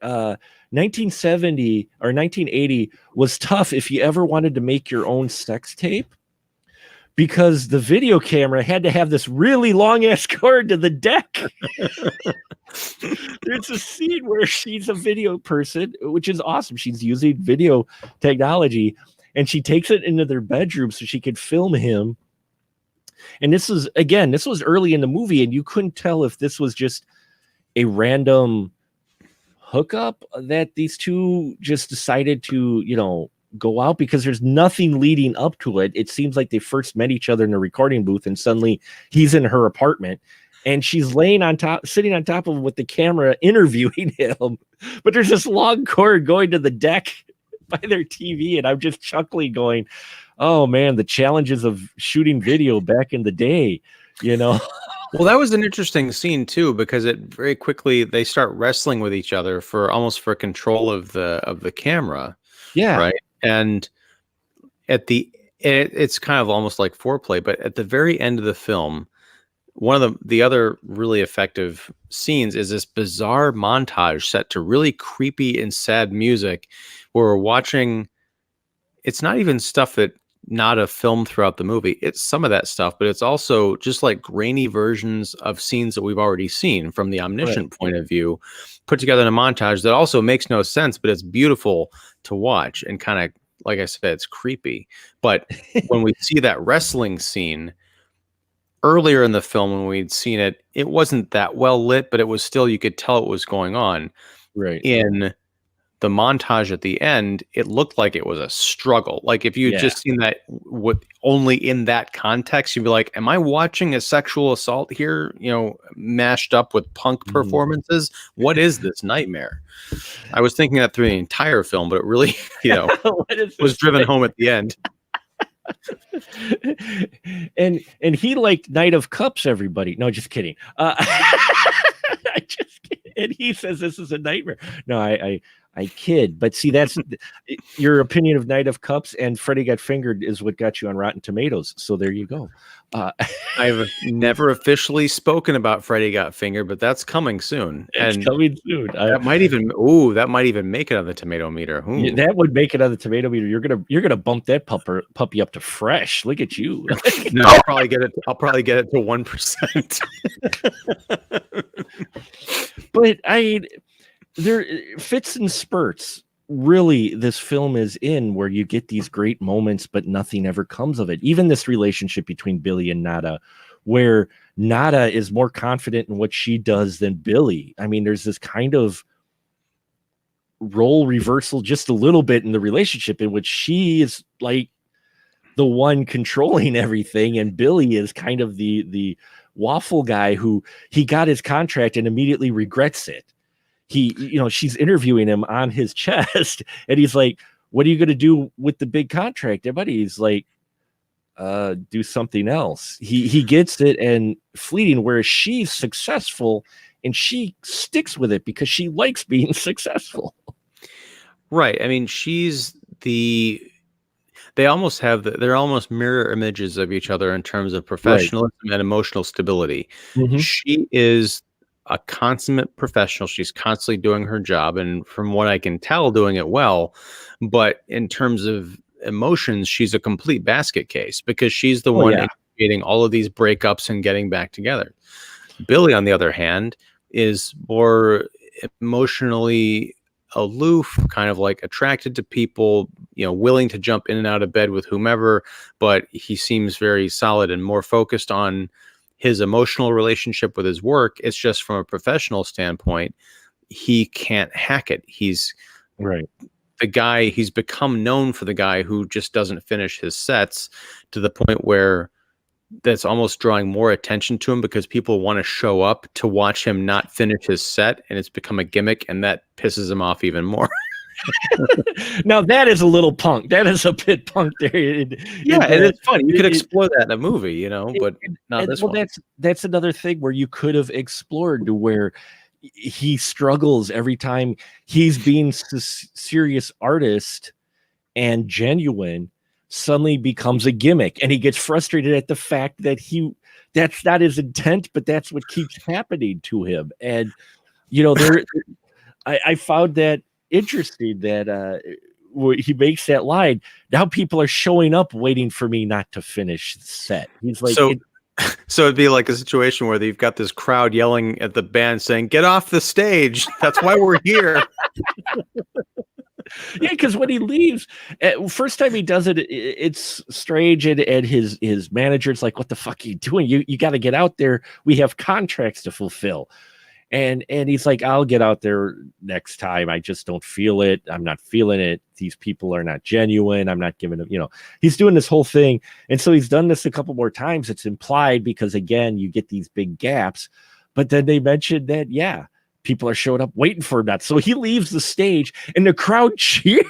Speaker 1: 1970 or 1980 was tough if you ever wanted to make your own sex tape, because the video camera had to have this really long ass cord to the deck. There's a scene where she's a video person, which is awesome. She's using video technology, and she takes it into their bedroom so she could film him. And this was early in the movie, and you couldn't tell if this was just a random hookup that these two just decided to, go out because there's nothing leading up to it. It seems like they first met each other in a recording booth, and suddenly he's in her apartment and she's laying on top, sitting on top of him with the camera interviewing him. But there's this long cord going to the deck by their TV, and I'm just chuckling, going, "Oh man, the challenges of shooting video back in the day, you know."
Speaker 2: Well, that was an interesting scene too, because it very quickly they start wrestling with each other for control of the camera.
Speaker 1: Yeah.
Speaker 2: Right. And it's kind of almost like foreplay, but at the very end of the film, one of the other really effective scenes is this bizarre montage set to really creepy and sad music where we're watching. It's not even stuff that not a film throughout the movie. It's some of that stuff, but it's also just like grainy versions of scenes that we've already seen from the omniscient point of view, put together in a montage that also makes no sense, but it's beautiful to watch and kind of, like I said, it's creepy. But when we see that wrestling scene earlier in the film, when we'd seen it, it wasn't that well lit, but it was still, you could tell it was going on.
Speaker 1: Right.
Speaker 2: In the montage at the end, it looked like it was a struggle. Like if you had just seen that with only in that context, you'd be like, am I watching a sexual assault here, you know, mashed up with punk performances? What is this nightmare? I was thinking that through the entire film, but it really, you know, was driven home at the end.
Speaker 1: and he liked Knight of Cups, everybody. No, just kidding. I just kidding. And he says this is a nightmare. No, I kid, but see, that's your opinion of Knight of Cups, and Freddy Got Fingered is what got you on Rotten Tomatoes. So there you go.
Speaker 2: I've never officially spoken about Freddy Got Fingered, but that's coming soon.
Speaker 1: It's coming soon.
Speaker 2: That might even make it on the tomato meter.
Speaker 1: Yeah, that would make it on the tomato meter. You're gonna bump that puppy up to fresh. Look at you.
Speaker 2: No, I'll probably get it to 1%.
Speaker 1: But there fits and spurts. Really, this film is in where you get these great moments, but nothing ever comes of it. Even this relationship between Billy and Nada, where Nada is more confident in what she does than Billy. I mean, there's this kind of role reversal just a little bit in the relationship in which she is like the one controlling everything, and Billy is kind of the waffle guy who he got his contract and immediately regrets it. She's interviewing him on his chest, and he's like, "What are you going to do with the big contract?" Everybody, he's like, "Do something else." He gets it, and fleeting. Whereas she's successful, and she sticks with it because she likes being successful.
Speaker 2: Right. I mean, they're almost mirror images of each other in terms of professionalism and emotional stability. Mm-hmm. She is a consummate professional. She's constantly doing her job, and from what I can tell, doing it well. But in terms of emotions, she's a complete basket case because she's the one initiating all of these breakups and getting back together. Billy, on the other hand, is more emotionally aloof, kind of like attracted to people, you know, willing to jump in and out of bed with whomever, but he seems very solid and more focused on his emotional relationship with his work. It's just from a professional standpoint, he can't hack it. He's the guy, he's become known for the guy who just doesn't finish his sets, to the point where that's almost drawing more attention to him because people want to show up to watch him not finish his set, and it's become a gimmick, and that pisses him off even more.
Speaker 1: Now that is a little punk. That is a bit punk there.
Speaker 2: And it's funny. You could explore that in a movie, you know, but not this one.
Speaker 1: That's another thing where you could have explored to where he struggles every time he's being serious artist and genuine, suddenly becomes a gimmick, and he gets frustrated at the fact that that's not his intent, but that's what keeps happening to him. And you know, I found that interesting that he makes that line. Now people are showing up waiting for me not to finish the set. He's like,
Speaker 2: so it'd be like a situation where you've got this crowd yelling at the band saying, "Get off the stage. That's why we're here."
Speaker 1: Yeah, because when he leaves, first time he does it, it's strange, and his manager's like, "What the fuck are you doing? You got to get out there. We have contracts to fulfill." And he's like, I'll get out there next time. I just don't feel it. I'm not feeling it. These people are not genuine. I'm not giving them, he's doing this whole thing. And so he's done this a couple more times. It's implied because, again, you get these big gaps. But then they mentioned that, yeah, people are showing up waiting for him. Not. So he leaves the stage and the crowd cheers.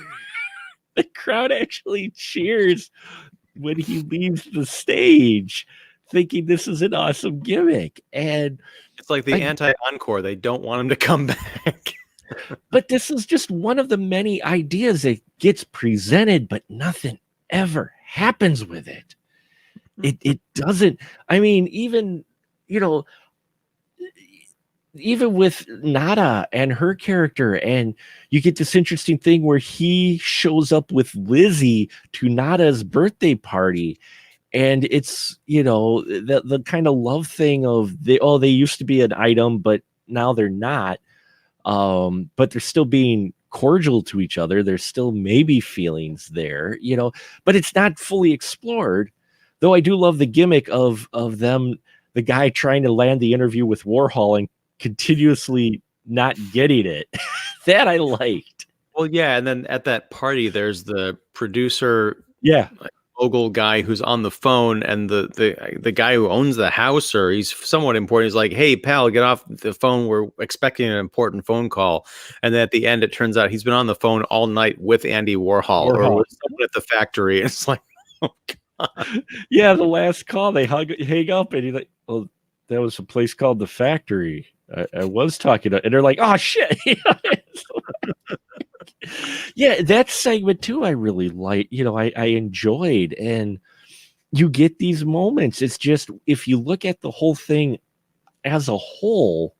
Speaker 1: The crowd actually cheers when he leaves the stage, thinking this is an awesome gimmick. And
Speaker 2: it's like the anti-encore. They don't want him to come back.
Speaker 1: But this is just one of the many ideas that gets presented, but nothing ever happens with it. It doesn't. I mean, even with Nada and her character, and you get this interesting thing where he shows up with Lizzie to Nada's birthday party. And it's, the kind of love thing of they used to be an item, but now they're not. But they're still being cordial to each other. There's still maybe feelings there, but it's not fully explored. Though I do love the gimmick of them, the guy trying to land the interview with Warhol and continuously not getting it. That I liked.
Speaker 2: Well, yeah, and then at that party, there's the producer.
Speaker 1: Yeah.
Speaker 2: Ogle guy who's on the phone, and the guy who owns the house, or he's somewhat important, he's like, hey pal, get off the phone, we're expecting an important phone call. And then at the end it turns out he's been on the phone all night with Andy Warhol. Or with someone at the factory. It's like, oh God.
Speaker 1: Yeah, the last call they hang up, and he's like, well, that was a place called the Factory. I was talking to, and they're like, oh shit. Yeah, that segment too, I really like. I enjoyed, and you get these moments. It's just, if you look at the whole thing as a whole,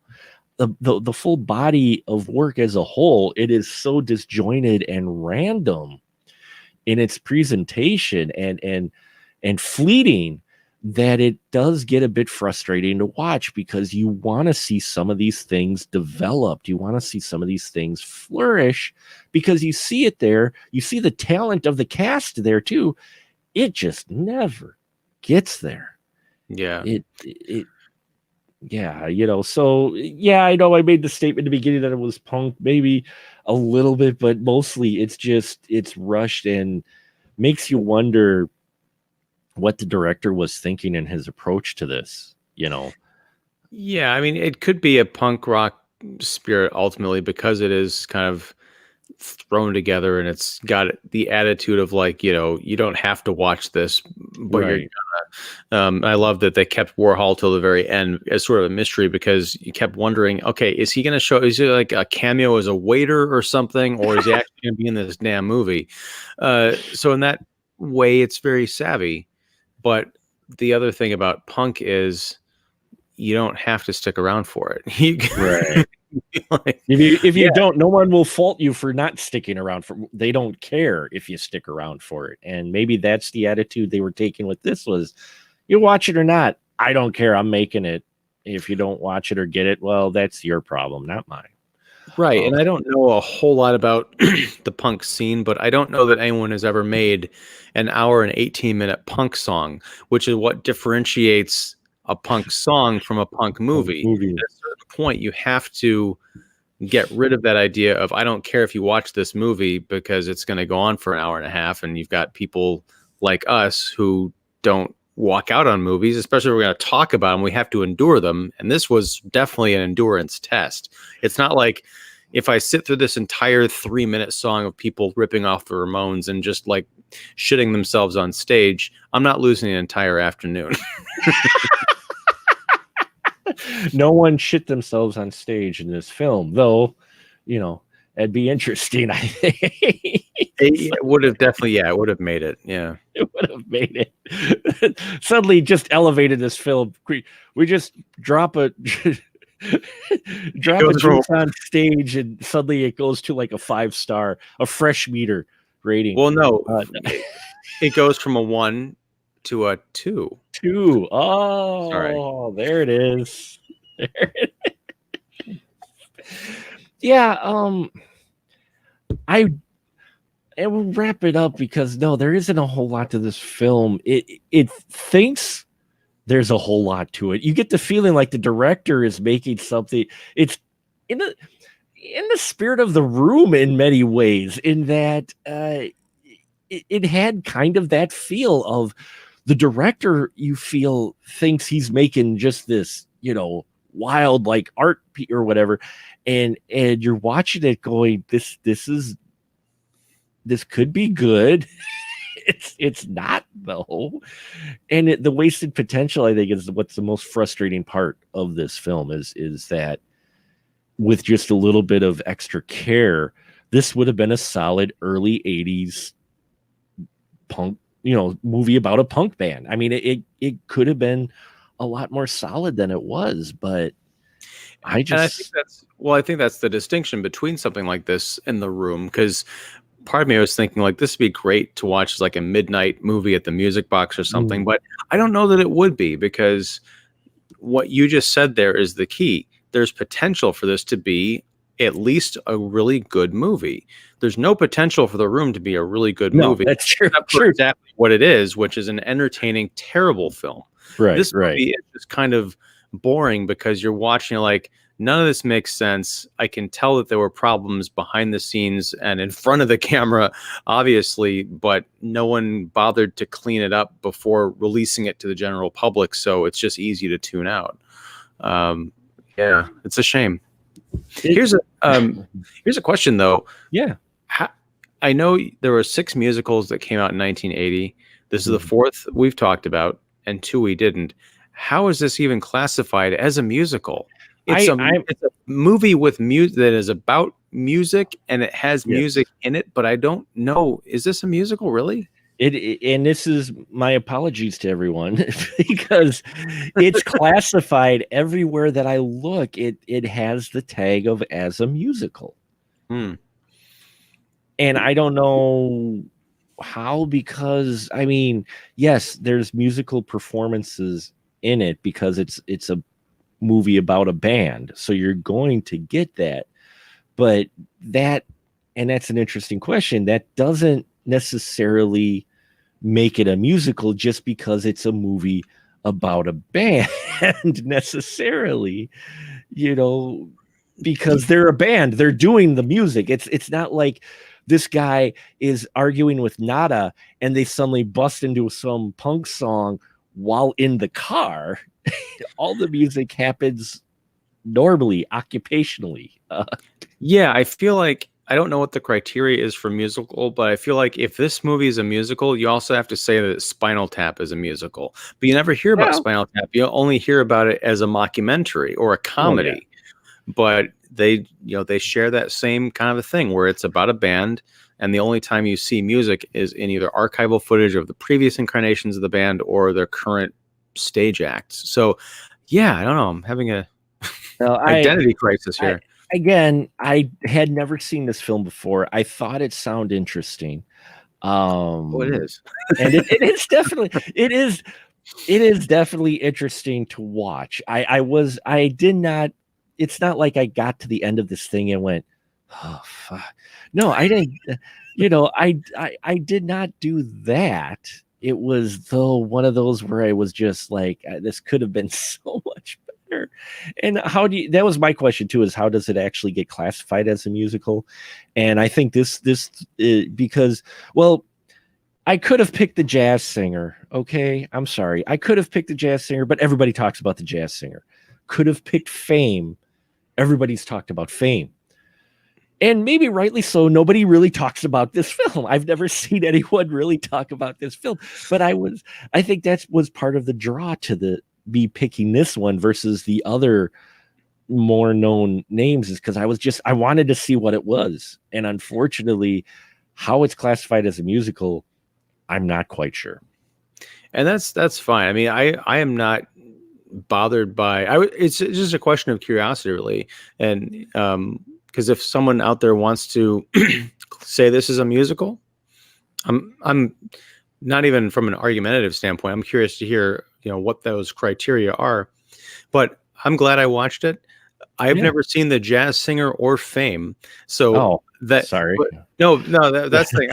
Speaker 1: the full body of work as a whole, it is so disjointed and random in its presentation and fleeting, that it does get a bit frustrating to watch, because you want to see some of these things developed. You want to see some of these things flourish, because you see it there. You see the talent of the cast there too. It just never gets there.
Speaker 2: Yeah.
Speaker 1: So yeah, I know I made the statement at the beginning that it was Punk, maybe a little bit, but mostly it's rushed and makes you wonder what the director was thinking in his approach to this.
Speaker 2: Yeah, I mean, it could be a punk rock spirit ultimately, because it is kind of thrown together, and it's got the attitude of like, you don't have to watch this, but
Speaker 1: right.
Speaker 2: You're gonna. I love that they kept Warhol till the very end as sort of a mystery, because you kept wondering, okay, is he going to show? Is he like a cameo as a waiter or something, or is he actually going to be in this damn movie? So in that way, it's very savvy. But the other thing about Punk is you don't have to stick around for it.
Speaker 1: Right. Like, if you don't, no one will fault you for not sticking around for. They don't care if you stick around for it. And maybe that's the attitude they were taking with this, was you watch it or not, I don't care. I'm making it. If you don't watch it or get it, well, that's your problem, not mine.
Speaker 2: Right. And I don't know a whole lot about the punk scene, but I don't know that anyone has ever made an hour and 18-minute punk song, which is what differentiates a punk song from a punk movie. At a certain point, you have to get rid of that idea of, I don't care if you watch this movie, because it's going to go on for an hour and a half. And you've got people like us who don't walk out on movies, especially if we're going to talk about them. We have to endure them. And this was definitely an endurance test. It's not like, if I sit through this entire 3-minute song of people ripping off the Ramones and just like shitting themselves on stage, I'm not losing an entire afternoon.
Speaker 1: No one shit themselves on stage in this film, though, it'd be interesting, I think.
Speaker 2: It would have definitely, it would have made it. Yeah.
Speaker 1: It would have made it. Suddenly just elevated this film. We just drop a juice on stage, and suddenly it goes to like a 5-star, a fresh meter rating.
Speaker 2: Well, no, it goes from a 1 to a 2.
Speaker 1: 2. Oh, sorry. There it is. Yeah. I will wrap it up, because no, there isn't a whole lot to this film. It thinks there's a whole lot to it. You get the feeling like the director is making something. It's in the spirit of The Room in many ways, in that it had kind of that feel of the director, you feel, thinks he's making just this, wild like art or whatever, and you're watching it going, this could be good. It's not, though. And the wasted potential, I think, is what's the most frustrating part of this film, is that with just a little bit of extra care, this would have been a solid early 80s punk, movie about a punk band. I mean, it could have been a lot more solid than it was, but I
Speaker 2: think that's the distinction between something like this and The Room, because part of me was thinking like this would be great to watch as like a midnight movie at the Music Box or something, but I don't know that it would be, because what you just said there is the key. There's potential for this to be at least a really good movie. There's no potential for The Room to be a really good movie.
Speaker 1: That's true.
Speaker 2: Exactly what it is, which is an entertaining, terrible film.
Speaker 1: Right.
Speaker 2: This movie is just kind of boring because you're watching like, none of this makes sense. I can tell that there were problems behind the scenes and in front of the camera, obviously, but no one bothered to clean it up before releasing it to the general public. So it's just easy to tune out. Yeah, it's a shame. Here's a question though.
Speaker 1: Yeah.
Speaker 2: I know there were 6 musicals that came out in 1980. This is the 4th we've talked about, and 2 we didn't. How is this even classified as a musical? It's a movie with music that is about music, and it has music in it, but I don't know. Is this a musical, really?
Speaker 1: And this is my apologies to everyone, because it's classified everywhere that I look. It has the tag of as a musical. And I don't know how, because I mean, yes, there's musical performances in it because it's a movie about a band, so you're going to get that. But that's an interesting question. That doesn't necessarily make it a musical just because it's a movie about a band necessarily, because they're a band, they're doing the music. It's not like this guy is arguing with Nada and they suddenly bust into some punk song while in the car. All the music happens normally, occupationally.
Speaker 2: Yeah, I feel like, I don't know what the criteria is for musical, but I feel like if this movie is a musical, you also have to say that Spinal Tap is a musical. But you never hear about Spinal Tap. You only hear about it as a mockumentary or a comedy. Oh, yeah. But they share that same kind of a thing where it's about a band, and the only time you see music is in either archival footage of the previous incarnations of the band or their current stage acts. So yeah, I don't know, I'm having a identity crisis here.
Speaker 1: I had never seen this film before. I thought it sounded interesting.
Speaker 2: It is.
Speaker 1: And it is definitely it is definitely interesting to watch. I did not, it's not like I got to the end of this thing and went, oh fuck. No, I didn't. I did not do that. It was, though, one of those where I was just like, this could have been so much better. And that was my question too, is how does it actually get classified as a musical? And I think this because, well, I could have picked the jazz singer. Okay. I'm sorry. I could have picked the jazz singer, but everybody talks about the jazz singer. Could have picked Fame. Everybody's talked about Fame. And maybe rightly so, nobody really talks about this film. I've never seen anyone really talk about this film. But I think that was part of the draw to me picking this one versus the other more known names, is because I wanted to see what it was. And unfortunately, how it's classified as a musical, I'm not quite sure.
Speaker 2: And that's fine. I mean, I am not bothered by it's just a question of curiosity, really. And because if someone out there wants to say this is a musical, I'm not even from an argumentative standpoint. I'm curious to hear, what those criteria are. But I'm glad I watched it. I've
Speaker 1: Yeah.
Speaker 2: never seen The Jazz Singer or Fame, so
Speaker 1: Oh,
Speaker 2: that
Speaker 1: sorry.
Speaker 2: but no, that's the thing.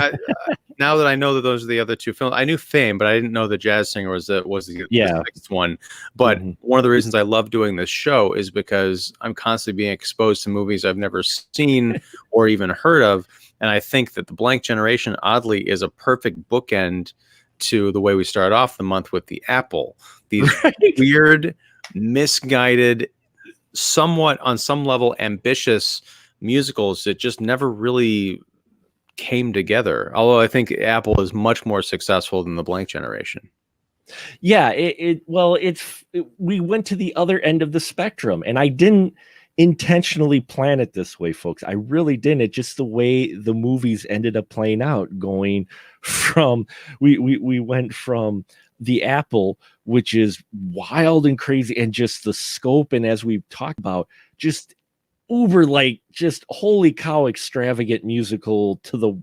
Speaker 2: Now that I know that those are the other two films, I knew Fame, but I didn't know The Jazz Singer was the
Speaker 1: Yeah.
Speaker 2: sixth one. But
Speaker 1: Mhm.
Speaker 2: one of the reasons I love doing this show is because I'm constantly being exposed to movies I've never seen or even heard of, and I think that The Blank Generation, oddly, is a perfect bookend to the way we start off the month with The Apple. These
Speaker 1: Right.
Speaker 2: weird, misguided, somewhat on some level ambitious musicals that just never really came together. Although I think Apple is much more successful than The Blank Generation.
Speaker 1: Yeah, we went to the other end of the spectrum, and I didn't intentionally plan it this way, folks. I really didn't. It's just the way the movies ended up playing out, going from we went from The Apple, which is wild and crazy, and just the scope, and as we've talked about, just uber like just holy cow extravagant musical to the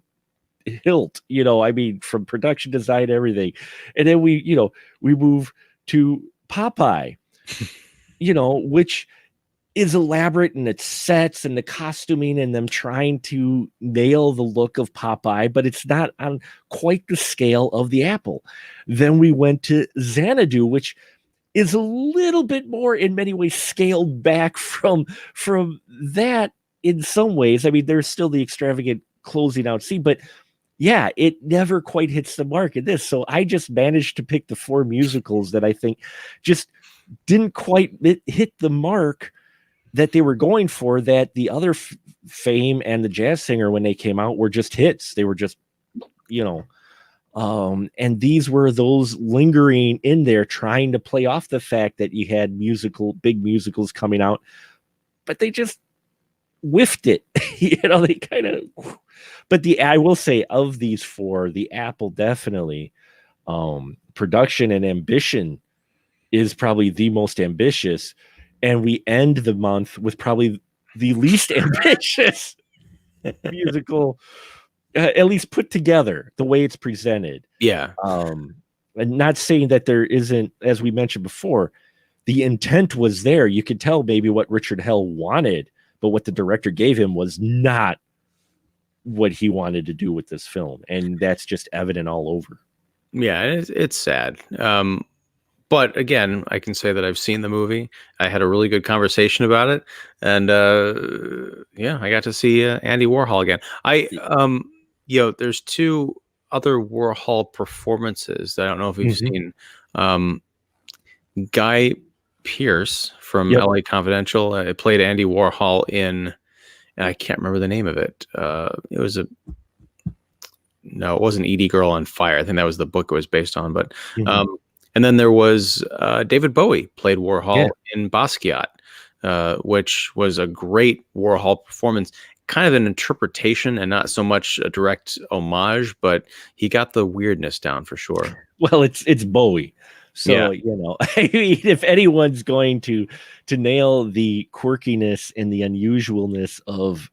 Speaker 1: hilt, I mean, from production design, everything. And then we move to Popeye, which is elaborate in its sets and the costuming and them trying to nail the look of Popeye, but it's not on quite the scale of The Apple. Then we went to Xanadu, which is a little bit more in many ways scaled back from that in some ways. I mean, there's still the extravagant closing out scene, but yeah, it never quite hits the mark in this. So I just managed to pick the four musicals that I think just didn't quite hit the mark that they were going for, that the other Fame and The Jazz Singer, when they came out, were just hits. They were just, and these were those lingering in there, trying to play off the fact that you had big musicals coming out, but they just whiffed it. They kind of, but I will say, of these four, The Apple definitely, production and ambition is probably the most ambitious, and we end the month with probably the least ambitious musical, at least put together the way it's presented.
Speaker 2: Yeah.
Speaker 1: And not saying that there isn't, as we mentioned before, the intent was there. You could tell maybe what Richard Hell wanted, but what the director gave him was not what he wanted to do with this film. And that's just evident all over.
Speaker 2: Yeah, it's sad. But again, I can say that I've seen the movie. I had a really good conversation about it, and I got to see Andy Warhol again. There's two other Warhol performances that I don't know if you've seen. Guy Pearce from LA Confidential played Andy Warhol in, I can't remember the name of it. It wasn't Edie Girl on Fire. I think that was the book it was based on. But and then there was David Bowie played Warhol in Basquiat, which was a great Warhol performance, kind of an interpretation and not so much a direct homage, but he got the weirdness down for sure.
Speaker 1: Well, it's Bowie. So, I mean, if anyone's going to nail the quirkiness and the unusualness of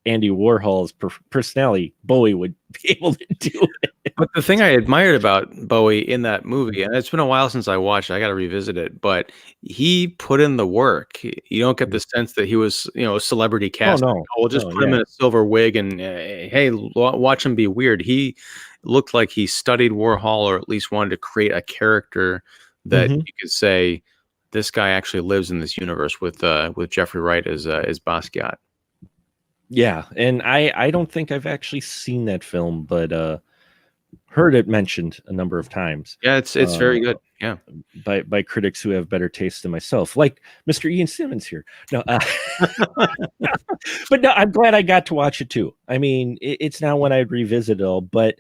Speaker 1: Andy Warhol's personality, Bowie would be able to do it.
Speaker 2: But the thing I admired about Bowie in that movie, and it's been a while since I watched it, I got to revisit it, but he put in the work. You don't get the sense that he was, a celebrity cast.
Speaker 1: Oh, no.
Speaker 2: We'll just put him in a silver wig and, hey, watch him be weird. He looked like he studied Warhol, or at least wanted to create a character that you could say, this guy actually lives in this universe with Jeffrey Wright as Basquiat.
Speaker 1: Yeah, and I don't think I've actually seen that film, but heard it mentioned a number of times.
Speaker 2: Yeah, it's very good. Yeah,
Speaker 1: by critics who have better taste than myself, like Mr. Ian Simmons here. No, but no, I'm glad I got to watch it too. I mean, it's now when I'd revisit it all, but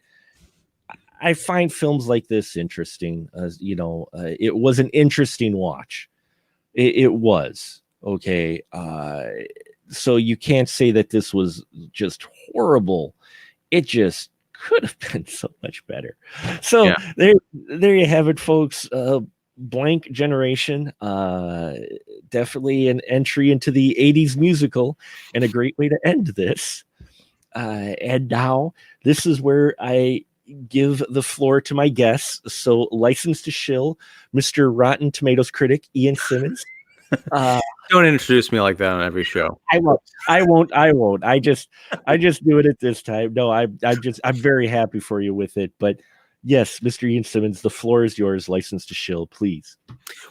Speaker 1: I find films like this interesting. It was an interesting watch. It was okay. So you can't say that this was just horrible. It just could have been so much better. So there you have it, folks. Blank Generation, definitely an entry into the 80s musical and a great way to end this. And now this is where I give the floor to my guests. So, License to Shill, Mr. Rotten Tomatoes critic Ian Simmons.
Speaker 2: Don't introduce me like that on every show.
Speaker 1: I won't. I won't. I won't. I just do it at this time. No, I'm very happy for you with it. But yes, Mr. Ian Simmons, the floor is yours. License to shill, please.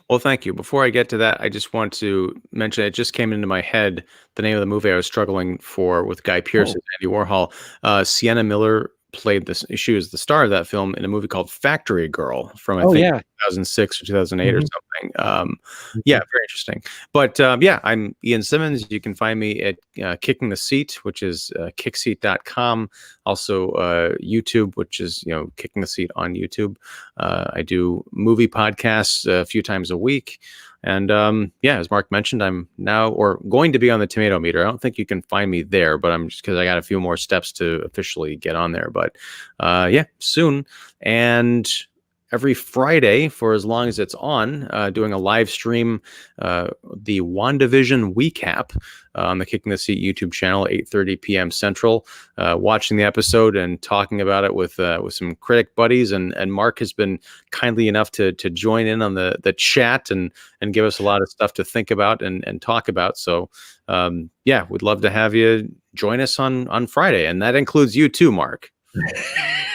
Speaker 2: Well, thank you. Before I get to that, I just want to mention it just came into my head the name of the movie I was struggling for with Guy Pearce and Andy Warhol. Sienna Miller played this. She was the star of that film in a movie called Factory Girl from I think 2006 or 2008 or something. Yeah, very interesting. But yeah, I'm Ian Simmons. You can find me at Kicking the Seat, which is kickseat.com. Also YouTube, which is Kicking the Seat on YouTube. I do movie podcasts a few times a week. And yeah, as Mark mentioned, I'm now or going to be on the Tomato Meter. I don't think you can find me there, but I'm just because I got a few more steps to officially get on there. But yeah, soon. And every Friday for as long as it's on, doing a live stream, the WandaVision recap on the Kicking the Seat YouTube channel, 8:30 p.m. Central, watching the episode and talking about it with some critic buddies. And Mark has been kindly enough to join in on the chat and give us a lot of stuff to think about and talk about. So yeah, we'd love to have you join us on Friday. And that includes you too, Mark.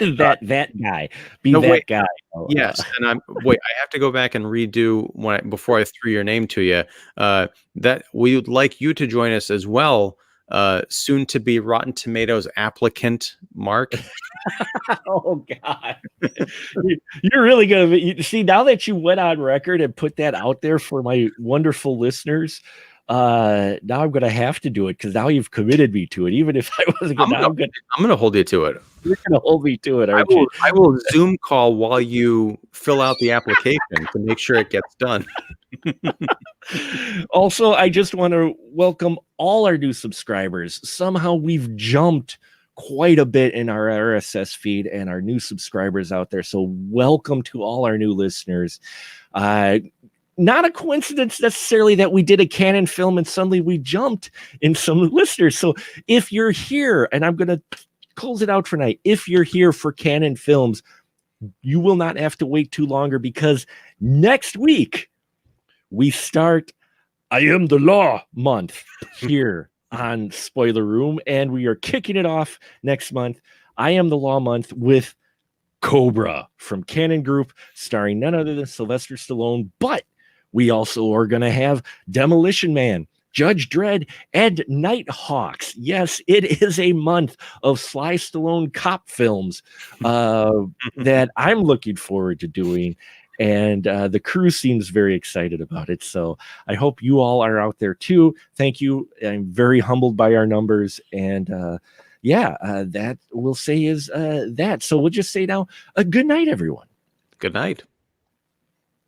Speaker 1: that guy. That guy.
Speaker 2: Yes, and I have to go back and redo before I threw your name to you. That we would like you to join us as well. Soon to be Rotten Tomatoes applicant, Mark.
Speaker 1: Oh God, you're really gonna see now that you went on record and put that out there for my wonderful listeners. Now I'm gonna have to do it because now you've committed me to it. Even if I wasn't gonna, I'm
Speaker 2: gonna hold you to it.
Speaker 1: You're gonna hold me to it, aren't
Speaker 2: you? I will Zoom call while you fill out the application to make sure it gets done.
Speaker 1: Also, I just want to welcome all our new subscribers. Somehow we've jumped quite a bit in our RSS feed and our new subscribers out there. So welcome to all our new listeners. Not a coincidence necessarily that we did a Canon film and suddenly we jumped in some listeners. So if you're here, and I'm going to close it out for tonight, if you're here for Canon Films, you will not have to wait too longer because next week we start I Am the Law month here on Spoiler Room, and we are kicking it off next month, I Am the Law month, with Cobra from Canon Group, starring none other than Sylvester Stallone, but we also are going to have Demolition Man, Judge Dredd, and Nighthawks. Yes, it is a month of Sly Stallone cop films that I'm looking forward to doing. And the crew seems very excited about it. So I hope you all are out there too. Thank you. I'm very humbled by our numbers. And yeah, that we'll say is that. So we'll just say now, a good night, everyone.
Speaker 2: Good night.